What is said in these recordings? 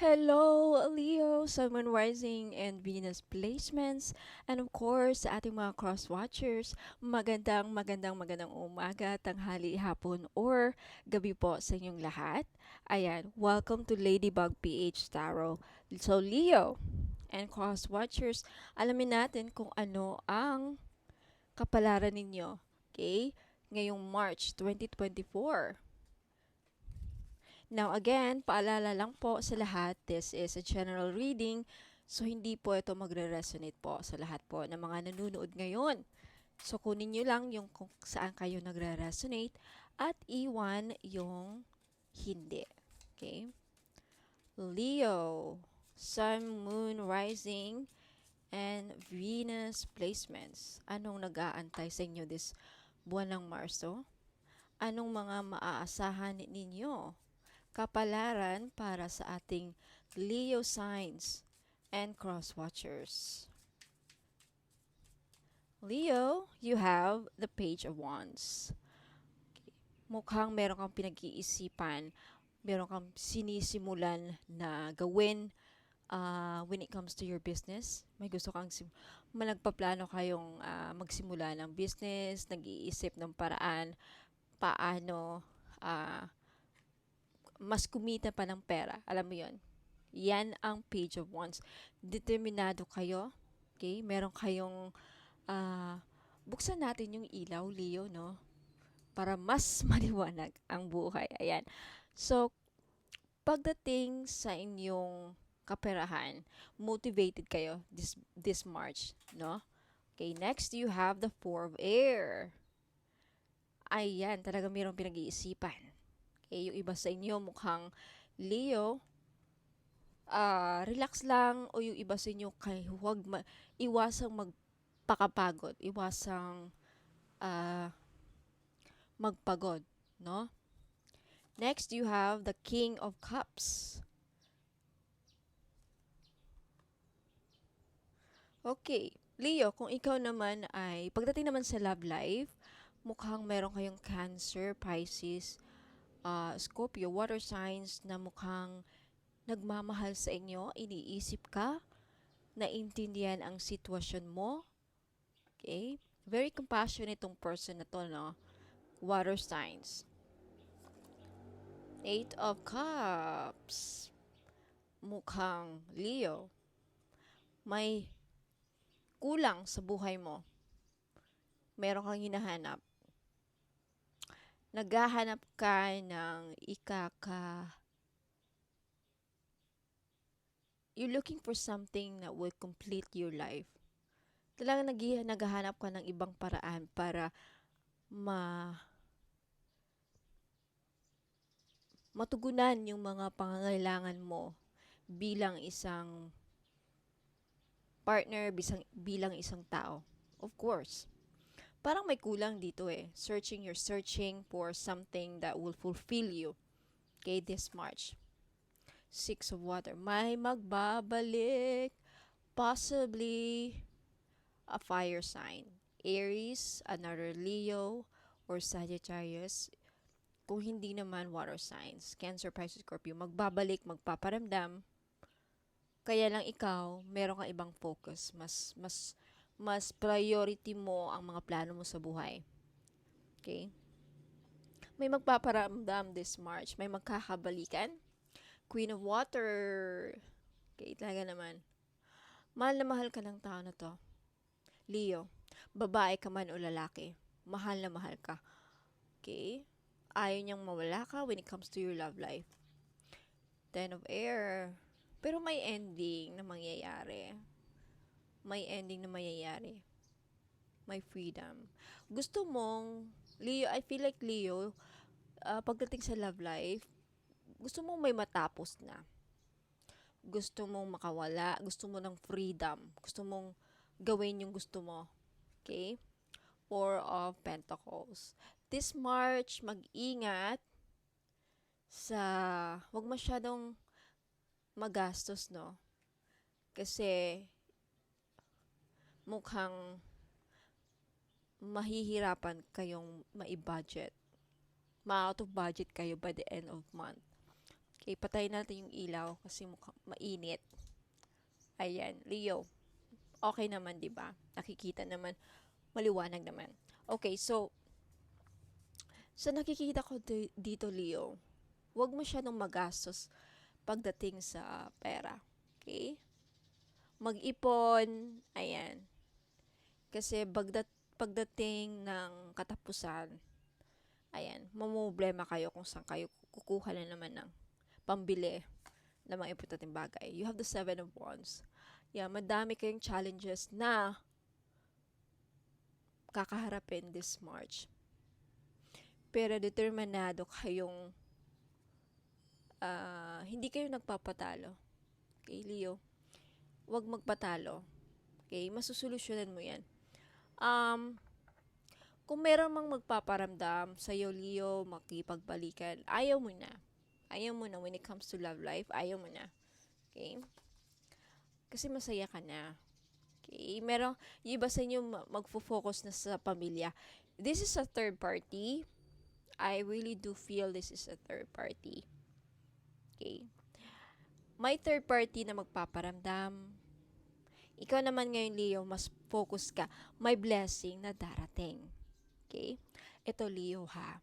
Hello, Leo, Sun, Moon Rising, and Venus placements. And of course, sa ating mga cross-watchers, magandang umaga, tanghali, hapon, or gabi po sa inyong lahat. Ayan, welcome to Ladybug PH Tarot. So, Leo and cross-watchers, alamin natin kung ano ang kapalaran ninyo. Okay? Ngayong March 2024. Now again, paalala lang po sa lahat, this is a general reading, so hindi po ito magre-resonate po sa lahat po ng mga nanonood ngayon. So kunin nyo lang yung kung saan kayo nagre-resonate at iwan yung hindi. Okay? Leo, Sun, Moon, Rising, and Venus placements. Anong nag-aantay sa inyo this buwan ng Marso? Anong mga maaasahan ninyo? Kapalaran para sa ating Leo signs and cross watchers. Leo, you have the Page of Wands. Mukhang meron kang pinag-iisipan, meron kang sinisimulan na gawin when it comes to your business. May gusto kang nagpaplano kayong magsimula ng business, nag-iisip ng paraan paano mas kumita pa ng pera. Alam mo yon. Yan ang Page of Wands. Determinado kayo. Okay? Meron kayong buksan natin yung ilaw, Leo, no? Para mas maliwanag ang buhay. Ayan. So, pagdating sa inyong kaperahan, motivated kayo this March, no? Okay, next you have the Four of Air. Ayan, talaga mayroong pinag-iisipan. Okay, yung iba sa inyo mukhang Leo, relax lang, o yung iba sa inyo kay iwasang magpakapagod, iwasang magpagod, no? Next, you have the King of Cups. Okay, Leo, kung ikaw naman ay, pagdating naman sa love life, mukhang meron kayong Cancer, Pisces, Scorpio, water signs na mukhang nagmamahal sa inyo, iniisip ka, naintindihan ang sitwasyon mo. Okay? Very compassionate itong person na to, no? Water signs. Eight of Cups. Mukhang Leo. May kulang sa buhay mo. Meron kang hinahanap. Naghahanap ka ng You're looking for something that will complete your life. Talagang naghahanap ka ng ibang paraan para matugunan yung mga pangangailangan mo bilang isang partner, bilang isang tao. Of course. Parang may kulang dito eh. You're searching for something that will fulfill you. Okay, this March. Six of Water. May magbabalik. Possibly a fire sign. Aries, another Leo, or Sagittarius. Kung hindi naman water signs, Cancer, Pisces, Scorpio, magbabalik, magpaparamdam. Kaya lang ikaw, meron kang ibang focus. Mas priority mo ang mga plano mo sa buhay. Okay? May magpaparamdam this March. May magkakabalikan. Queen of Water. Okay, talaga naman. Mahal na mahal ka ng tao na to. Leo, babae ka man o lalaki, mahal na mahal ka. Okay? Ayaw niyang mawala ka when it comes to your love life. Ten of Air. Pero may ending na mangyayari. May ending na mangyayari. May freedom. Gusto mong, Leo, I feel like Leo, pagdating sa love life, gusto mong may matapos na. Gusto mong makawala. Gusto mo ng freedom. Gusto mong gawin yung gusto mo. Okay? Four of Pentacles. This March, mag-ingat sa wag masyadong magastos, no? Kasi mukhang mahihirapan kayong mai-budget. Ma-out of budget kayo by the end of month. Okay, patayin natin yung ilaw kasi mainit. Ayan, Leo. Okay naman, 'di ba? Nakikita naman, maliwanag naman. Okay, so sa nakikita ko dito, Leo, huwag masyadong magastos pagdating sa pera. Okay? Mag-ipon, ayan. Kasi pagdating ng katapusan, ayan, mamumblema kayo kung saan kayo kukuha na naman ng pambili ng mga importanteng bagay. You have the Seven of Wands. Yeah, madami kayong challenges na kakaharapin this March. Pero determinado kayong hindi kayo nagpapatalo. Okay, Leo? Huwag magpatalo. Okay? Masusolusyonan mo yan. Kung meron mang magpaparamdam sa'yo, Leo, makipagbalikan, ayaw mo na. Ayaw mo na when it comes to love life. Ayaw mo na. Okay? Kasi masaya ka na. Okay? Yung iba sa inyo magfo-focus na sa pamilya. This is a third party. I really do feel this is a third party. Okay? May third party na magpaparamdam. Ikaw naman ngayon, Leo, mas focus ka. May blessing na darating. Okay? Ito, Leo, ha.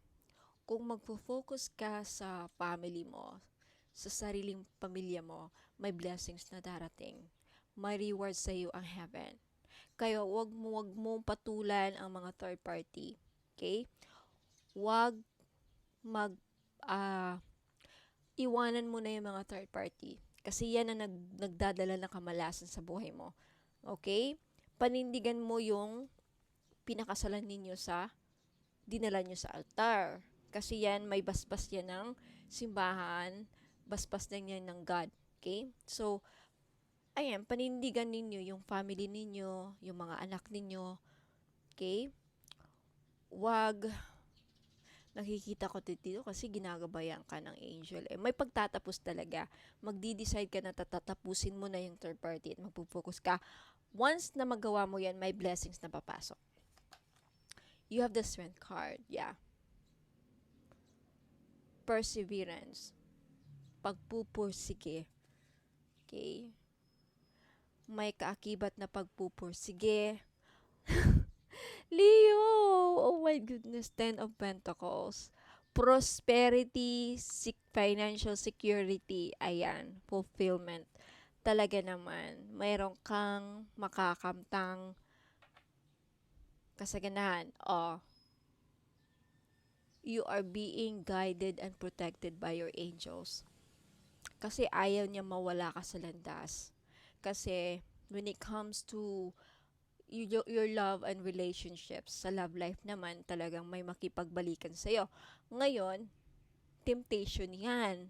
Kung magfo-focus ka sa family mo, sa sariling pamilya mo, may blessings na darating. May reward sa iyo ang heaven. Kaya wag mo patulan ang mga third party. Okay? Wag iwanan mo na yung mga third party. Kasi yan ang nagdadala ng kamalasan sa buhay mo. Okay? Panindigan mo yung pinakasalan ninyo dinala nyo sa altar. Kasi yan, may basbas yan ng simbahan, basbas na yan ng God. Okay? So, ayan, panindigan ninyo yung family ninyo, yung mga anak ninyo. Okay? Wag, nakikita ko dito kasi ginagabayan ka ng angel. May pagtatapos talaga. Magdi-decide ka na tatapusin mo na yung third party at magpo-focus ka. Once na magawa mo yan, may blessings na papasok. You have the Strength card. Yeah. Perseverance. Pagpupursige. Okay? May kaakibat na pagpupursige. Leo! Oh my goodness. 10 of Pentacles. Prosperity, financial security. Ayan. Fulfillment. Talaga naman. Mayroon kang makakamtang kasaganahan. You are being guided and protected by your angels. Kasi ayaw niya mawala ka sa landas. Kasi when it comes to your love and relationships, sa love life naman, talagang may makipagbalikan sa'yo. Ngayon, temptation yan.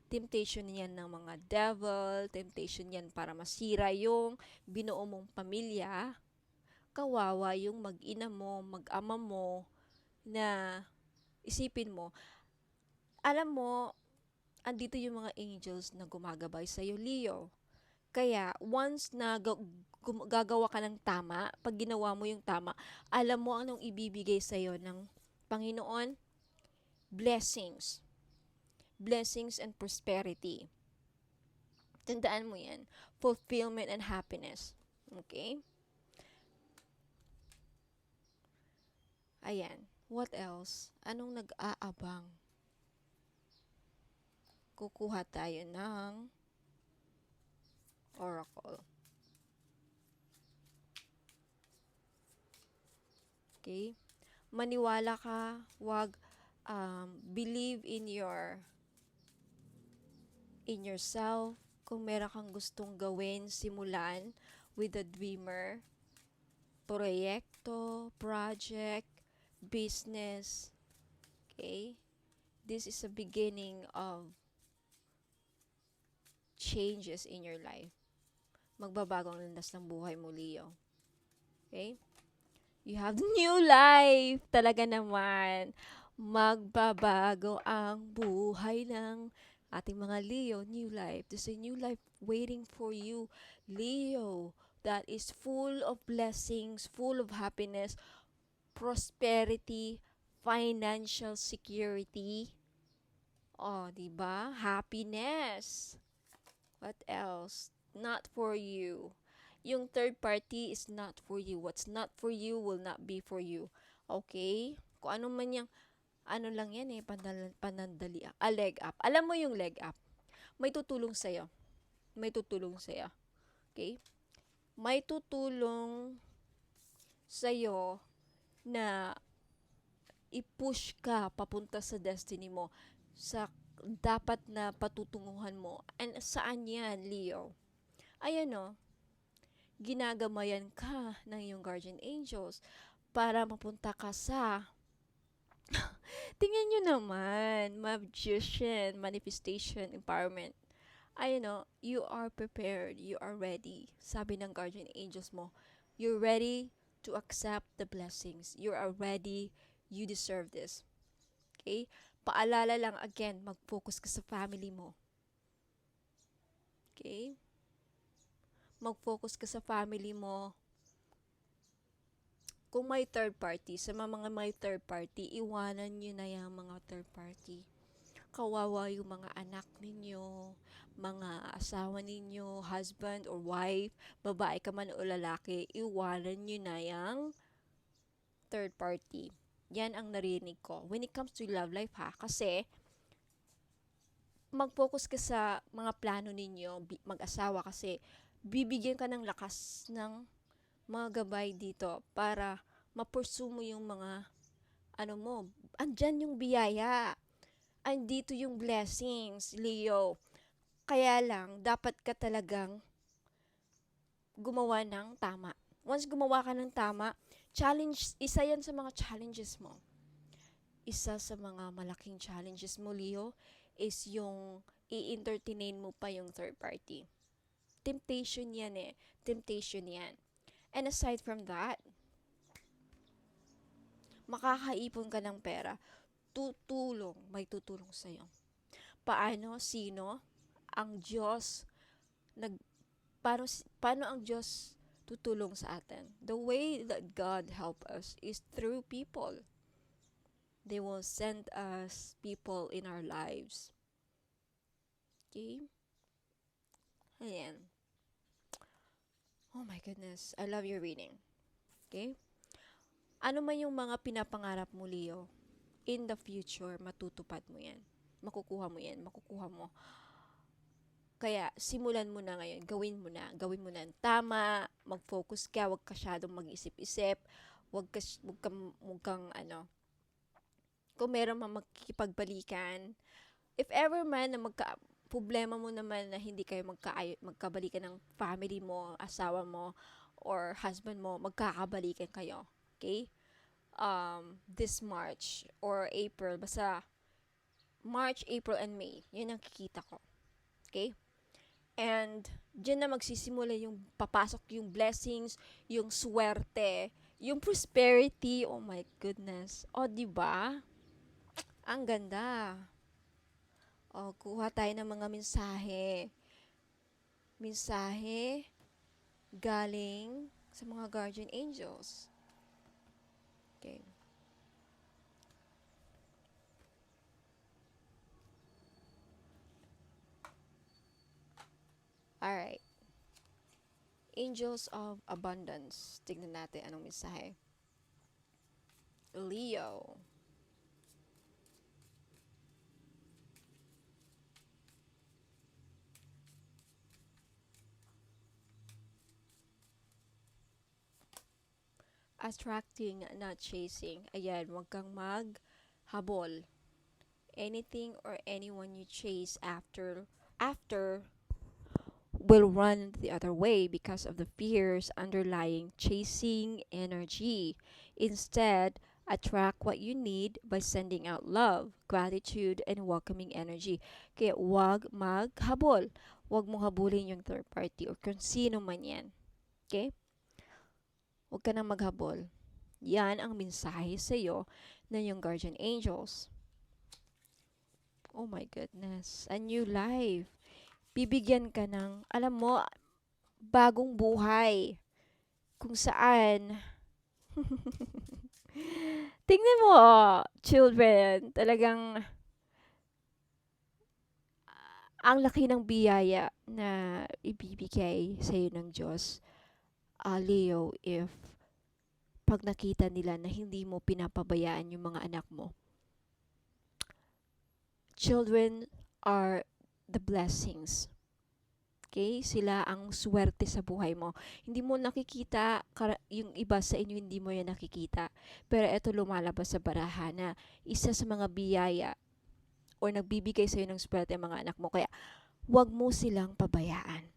Temptation yan ng mga devil, temptation yan para masira yung binuo mong pamilya. Kawawa yung mag-ina mo, mag-ama mo, na isipin mo, alam mo, andito yung mga angels na gumagabay sa'yo, Leo. Kaya, once na gagawa ka ng tama, pag ginawa mo yung tama, alam mo anong ibibigay sa'yo ng Panginoon? Blessings. Blessings and prosperity. Tandaan mo yan. Fulfillment and happiness. Okay? Ayan. What else? Anong nag-aabang? Kukuha tayo ng Oracle. Okay? Maniwala ka, wag believe in yourself. Kung meron kang gustong gawin, simulan with a dreamer, proyekto, project, business. Okay? This is a beginning of changes in your life. Magbabagong landas ng buhay mo, Leo. Okay? You have new life. Talaga naman. Magbabago ang buhay ng ating mga Leo. New life. There's a new life waiting for you, Leo. That is full of blessings, full of happiness, prosperity, financial security. Oh, 'di ba? Happiness. What else? Not for you. Yung third party is not for you. What's not for you will not be for you. Okay? Kung ano man yung, ano lang yan eh, panandali. Leg up. Alam mo yung leg up. May tutulong sa'yo. May tutulong sa'yo. Okay? May tutulong sa'yo na i-push ka papunta sa destiny mo. Sa dapat na patutunguhan mo. And saan yan, Leo? Ayan o, ginagamayan ka ng iyong guardian angels para mapunta ka sa tingnan nyo naman, magician, manifestation, empowerment. I know, you are prepared, you are ready. Sabi ng guardian angels mo, you're ready to accept the blessings. You are ready, you deserve this. Okay? Paalala lang again, mag-focus ka sa family mo. Okay? Mag-focus ka sa family mo. Kung may third party, sa mga may third party, iwanan nyo na yung mga third party. Kawawa yung mga anak ninyo, mga asawa ninyo, husband or wife, babae ka man o lalaki, iwanan nyo na yung third party. Yan ang narinig ko. When it comes to love life ha, kasi mag-focus ka sa mga plano ninyo, mag-asawa kasi bibigyan ka ng lakas ng mga gabay dito para ma-pursue mo yung mga ano mo, andyan yung biyaya. Andito yung blessings, Leo. Kaya lang, dapat ka talagang gumawa ng tama. Once gumawa ka ng tama, challenge, isa yan sa mga challenges mo. Isa sa mga malaking challenges mo, Leo, is yung i-entertain mo pa yung third party. Temptation yan eh. Temptation yan. And aside from that, makakaipon ka ng pera. May tutulong sa'yo. Paano? Sino? Ang Diyos. Paano ang Diyos tutulong sa atin? The way that God help us is through people. They will send us people in our lives. Okay? Ayan. Oh my goodness. I love your reading. Okay? Ano man yung mga pinapangarap mo, Leo, in the future, matutupad mo yan. Makukuha mo yan. Makukuha mo. Kaya, simulan mo na ngayon. Gawin mo na. Gawin mo na tama. Mag-focus ka. Huwag ka masyadong mag-isip-isip. Huwag kang, kung meron man magkikipagbalikan. If ever man na problema mo naman na hindi kayo magkabalikan ng family mo, asawa mo, or husband mo, magkakabalikan kayo. Okay? This March or April, basta March, April, and May. Yun ang kikita ko. Okay? And dyan na magsisimula yung papasok yung blessings, yung swerte, yung prosperity. Oh my goodness. O, diba? Ang ganda. O, kuha tayo ng mga mensahe. Mensahe galing sa mga guardian angels. Okay. Alright. Angels of Abundance. Tignan natin anong mensahe. Leo. Attracting, not chasing. Ayan, huwag kang maghabol. Anything or anyone you chase after will run the other way because of the fears underlying chasing energy. Instead, attract what you need by sending out love, gratitude, and welcoming energy. Kaya wag maghabol. Wag mong habulin yung third party or kung sino man yan. Okay? Huwag ka nang maghabol. Yan ang mensahe sa'yo ng yung guardian angels. Oh my goodness. A new life. Bibigyan ka ng, alam mo, bagong buhay. Kung saan, tingnan mo, children, talagang Ang laki ng biyaya na ibibigay sa'yo ng Diyos, Leo, if pag nakita nila na hindi mo pinapabayaan yung mga anak mo. Children are the blessings. Okay? Sila ang swerte sa buhay mo. Hindi mo nakikita, yung iba sa inyo hindi mo yan nakikita. Pero ito lumalabas sa baraha na isa sa mga biyaya or nagbibigay sa'yo ng swerte ang mga anak mo. Kaya, huwag mo silang pabayaan.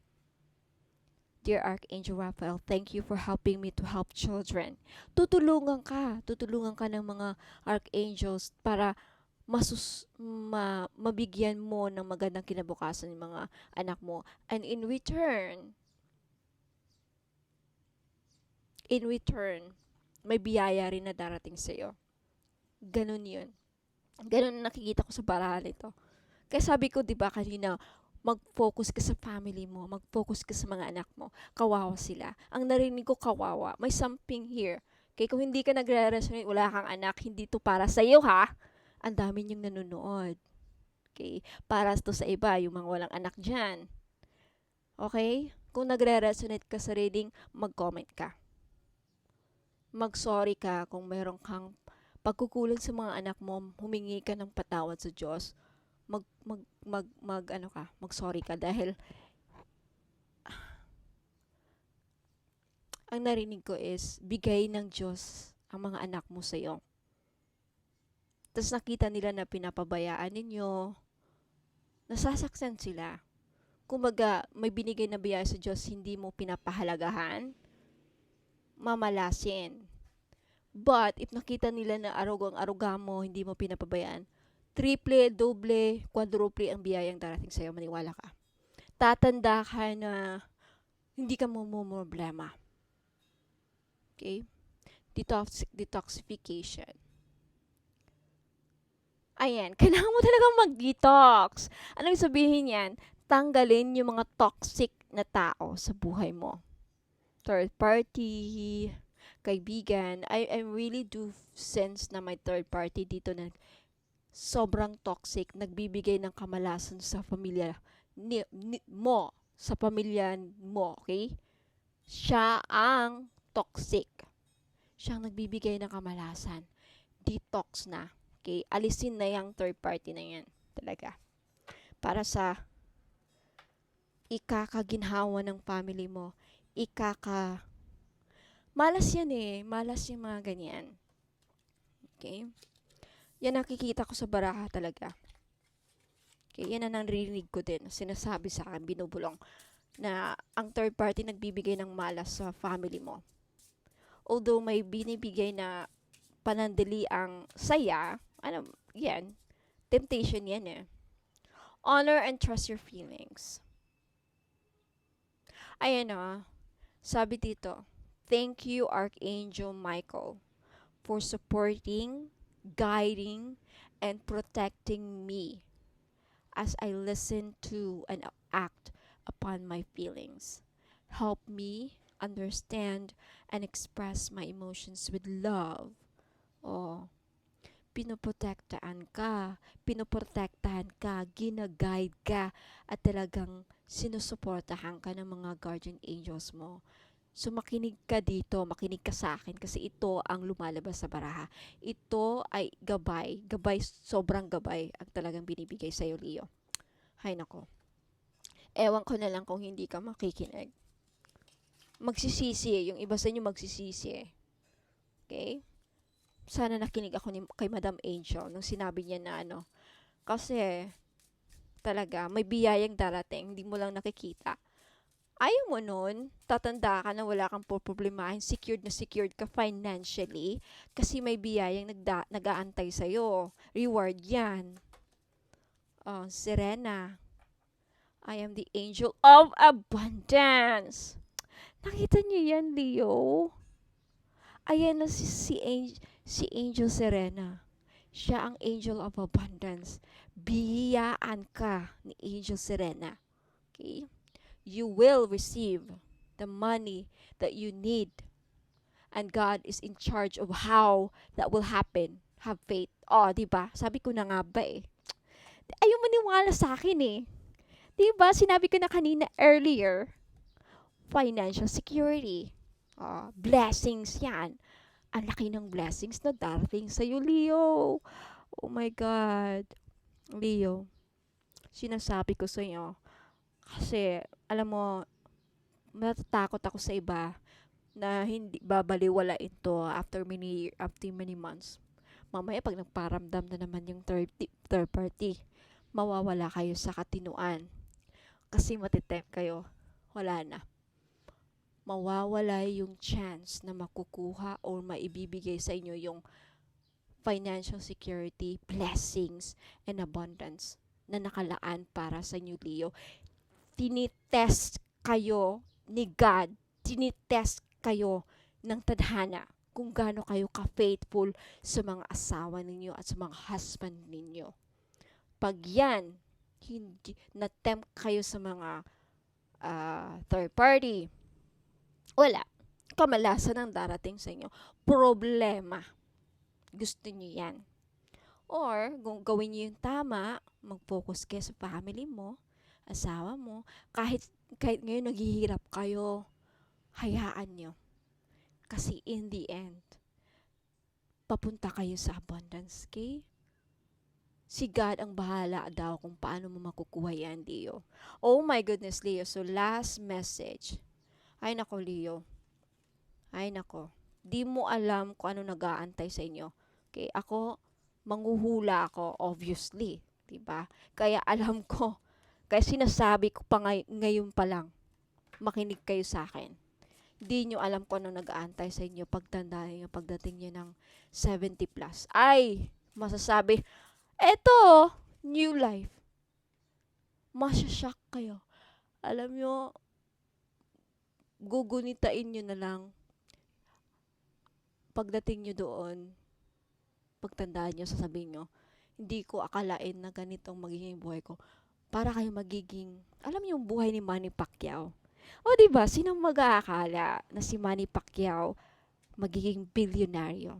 Dear Archangel Raphael, thank you for helping me to help children. Tutulungan ka ng mga archangels para mabigyan mo ng magandang kinabukasan ng mga anak mo. And in return, may biyaya rin na darating sa'yo. Ganun yun. Ganun na nakikita ko sa barahan ito. Kaya sabi ko, di ba kanina, mag-focus ka sa family mo, mag-focus ka sa mga anak mo. Kawawa sila. Ang narinig ko, kawawa. May something here. Kaya kung hindi ka nagre-resonate, wala kang anak, hindi to para sa'yo ha. Ang dami niyong nanonood. Okay? Para to sa iba, yung mga walang anak dyan. Okay? Kung nagre-resonate ka sa reading, mag-comment ka. Mag-sorry ka kung meron kang pagkukulang sa mga anak mo, humingi ka ng patawad sa Diyos. Mag-sorry ka dahil ang narinig ko is bigay ng Diyos ang mga anak mo sa iyo. Tapos nakita nila na pinapabayaan ninyo, nasasaktan sila. Kumbaga, may binigay na biyaya sa Diyos, hindi mo pinapahalagahan, mamalasin. But, if nakita nila na arugang-aruga mo, hindi mo pinapabayaan, triple, doble, quadruple ang biyayang darating sa'yo, maniwala ka. Tatanda ka na hindi ka problema. Okay? Detoxification. Ayan, kailangan mo talagang mag-detox. Anong sabihin yan? Tanggalin yung mga toxic na tao sa buhay mo. Third party, kaibigan. I really do sense na may third party dito na sobrang toxic, nagbibigay ng kamalasan sa pamilya mo, sa pamilya mo, okay? Siya ang toxic. Siya ang nagbibigay ng kamalasan. Detox na. Okay? Alisin na yung third party na yan. Talaga. Para sa ikakaginhawa ng family mo. Malas yan eh. Malas yung mga ganyan. Okay? Yan nakikita ko sa baraha talaga. Okay? Yan ang narinig ko din. Sinasabi sa akin, binubulong, na ang third party nagbibigay ng malas sa family mo. Although may binibigay na panandali ang saya, yan, temptation yan eh. Honor and trust your feelings. Ayan sabi dito, thank you Archangel Michael for supporting, guiding, and protecting me as I listen to and act upon my feelings. Help me understand and express my emotions with love. Pinoprotektahan ka, ginaguide ka, at talagang sinusuportahan ka ng mga guardian angels mo. So makinig ka dito, makinig ka sa akin kasi ito ang lumalabas sa baraha. Ito ay gabay, sobrang gabay ang talagang binibigay sa'yo, Leo. Hay nako. Ewan ko na lang kung hindi ka makikinig. Magsisisi yung iba sa inyo magsisisi Okay? Sana nakinig ako kay Madam Angel nung sinabi niya na kasi talaga may biyayang darating, hindi mo lang nakikita. Ayaw mo nun, tatanda ka na wala kang problemahin, secured ka financially kasi may biyayang nag-aantay sa'yo. Reward yan. Serena, I am the angel of abundance. Nakita niyo yan, Leo? Ayan na si Angel Serena. Siya ang angel of abundance. Biyayaan ka ni Angel Serena. Okay? You will receive the money that you need. And God is in charge of how that will happen. Have faith. Diba? Sabi ko na nga ba eh. Ayaw maniwala sa akin eh. Diba, sinabi ko na kanina earlier, financial security. Blessings yan. Ang laki ng blessings na darating sa'yo, Leo. Oh my God. Leo, sinasabi ko sa'yo, kasi, alam mo, natatakot ako sa iba na hindi babaliwalain to after many months. Mamaya pag nagparamdam na naman yung third party, mawawala kayo sa katinuan. Kasi matitempt kayo. Wala na. Mawawala yung chance na makukuha or maibibigay sa inyo yung financial security, blessings, and abundance na nakalaan para sa inyo, Leo. Tinitest kayo ni God. Tinitest kayo ng tadhana kung gaano kayo ka-faithful sa mga asawa ninyo at sa mga husband ninyo. Pag yan, hindi na-tempt kayo sa mga third party, wala. Kamalasan ang darating sa inyo. Problema. Gusto nyo yan. Or, kung gawin nyo yung tama, mag-focus kayo sa family mo, asawa mo, kahit ngayon naghihirap kayo, hayaan nyo. Kasi in the end, papunta kayo sa abundance, okay? Si God ang bahala daw kung paano mo makukuha yan, Leo. Oh my goodness, Leo. So, last message. Ay nako, Leo. Ay nako. Di mo alam kung ano nag-aantay sa inyo. Okay, ako, manghuhula ako, obviously. Diba? Kaya alam ko, kaya sinasabi ko pa ngayon pa lang, makinig kayo sa akin. Di nyo alam kung ano nag-aantay sa inyo pagtanda nyo, pagdating nyo ng 70 plus. Ay, masasabi, eto, new life. Masashock kayo. Alam nyo, gugunitain nyo na lang pagdating nyo doon, pagtandaan nyo, sasabihin nyo, hindi ko akalain na ganitong magiging buhay ko. Para kayo magiging, alam niyo yung buhay ni Manny Pacquiao. O diba, sino mag-aakala na si Manny Pacquiao magiging bilyonaryo?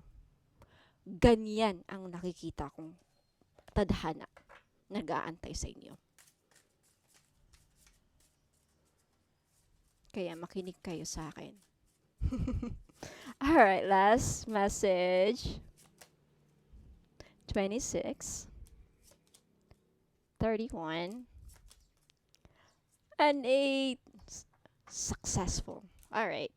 Ganyan ang nakikita kong tadhana nag-aantay sa inyo. Kaya makinig kayo sa akin. Alright, last message. 26, 31, and 8. Successful. Alright.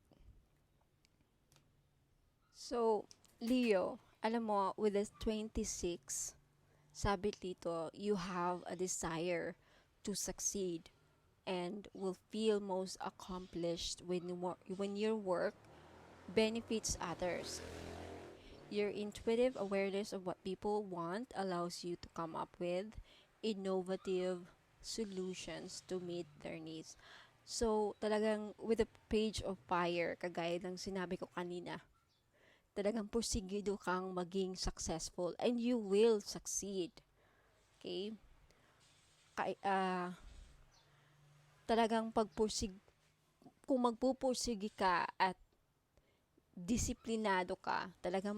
So, Leo, alam mo, with this 26, sabi dito, you have a desire to succeed and will feel most accomplished when your work benefits others. Your intuitive awareness of what people want allows you to come up with innovative solutions to meet their needs. So, talagang with a page of fire, kagaya ng sinabi ko kanina, talagang porsigido kang maging successful and you will succeed. Okay? Talagang kung magpupursigi ka at disiplinado ka, talagang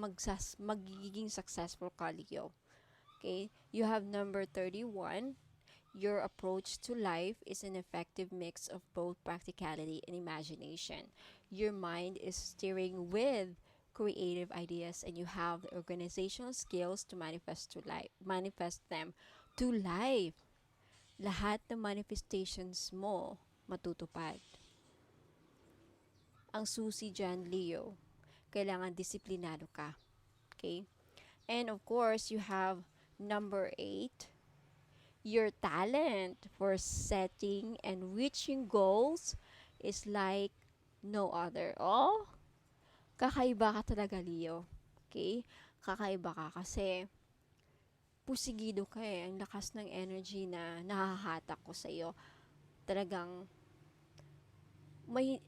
magiging successful ka, Leo. Okay? You have number 31. Your approach to life is an effective mix of both practicality and imagination. Your mind is steering with creative ideas and you have the organizational skills to manifest them to life. Lahat ng manifestations mo matutupad. Ang susi dyan, Leo, kailangan disiplinado ka. Okay? And of course, you have number 8. Your talent for setting and reaching goals is like no other. Oh, kakaiba ka talaga, Leo. Okay? Kakaiba ka kasi pusigido ka eh. Ang lakas ng energy na nahahatak ko sa iyo. Talagang may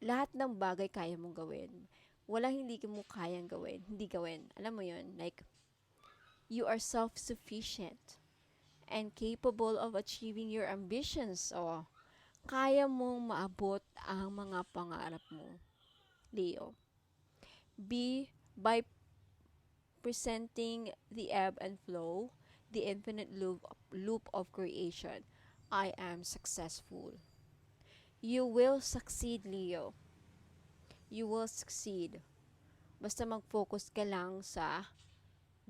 lahat ng bagay kaya mong gawin. Walang hindi mo kayang gawin. Hindi gawin. Alam mo yun? Like, you are self-sufficient and capable of achieving your ambitions. O, kaya mong maabot ang mga pangarap mo, Leo. By presenting the ebb and flow, the infinite loop loop of creation. I am successful. You will succeed, Leo. You will succeed. Basta mag-focus ka lang sa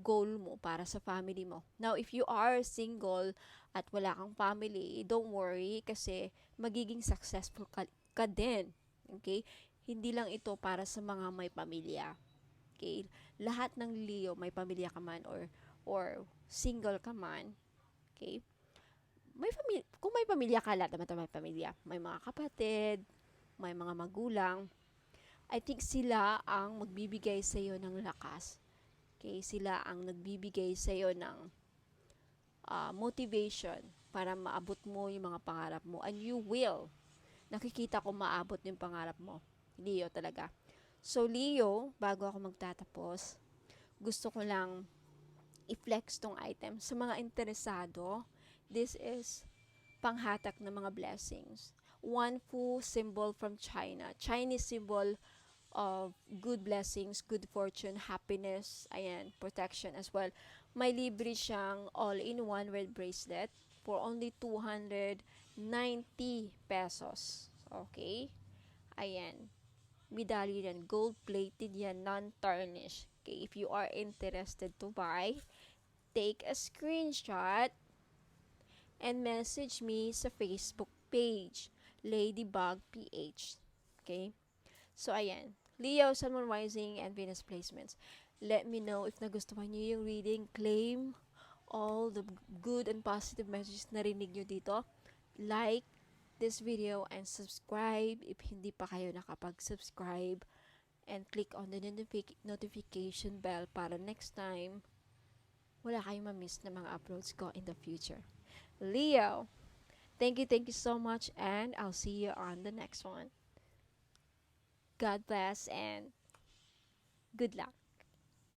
goal mo para sa family mo. Now, if you are single at wala kang family, don't worry kasi magiging successful ka din. Okay? Hindi lang ito para sa mga may pamilya. Okay? Lahat ng Leo, may pamilya ka man or single ka man, okay? Kung may pamilya ka, lahat naman tayo may pamilya. May mga kapatid, may mga magulang. I think sila ang magbibigay sa iyo ng lakas. Okay? Sila ang nagbibigay sa iyo ng motivation para maabot mo yung mga pangarap mo. And you will. Nakikita ko maabot yung pangarap mo. Leo talaga. So, Leo, bago ako magtatapos, gusto ko lang i-flex tong item. Sa mga interesado, this is panghatak ng mga blessings. One Fu symbol from China. Chinese symbol of good blessings, good fortune, happiness, ayan, protection as well. May libre siyang all-in-one red bracelet for only 290 pesos. Okay? Ayan. Medallion yan. Gold-plated yan. Non-tarnished. Okay? If you are interested to buy, take a screenshot and message me sa Facebook page, Ladybug PH. Okay? So, ayan. Leo, Sun, Moon, Rising, and Venus placements. Let me know if nagustuhan nyo yung reading. Claim all the good and positive messages na rinig nyo dito. Like this video and subscribe if hindi pa kayo nakapag-subscribe. And click on the notification bell para next time wala kayong ma-miss na mga uploads ko in the future. Leo, thank you so much, and I'll see you on the next one. God bless and good luck.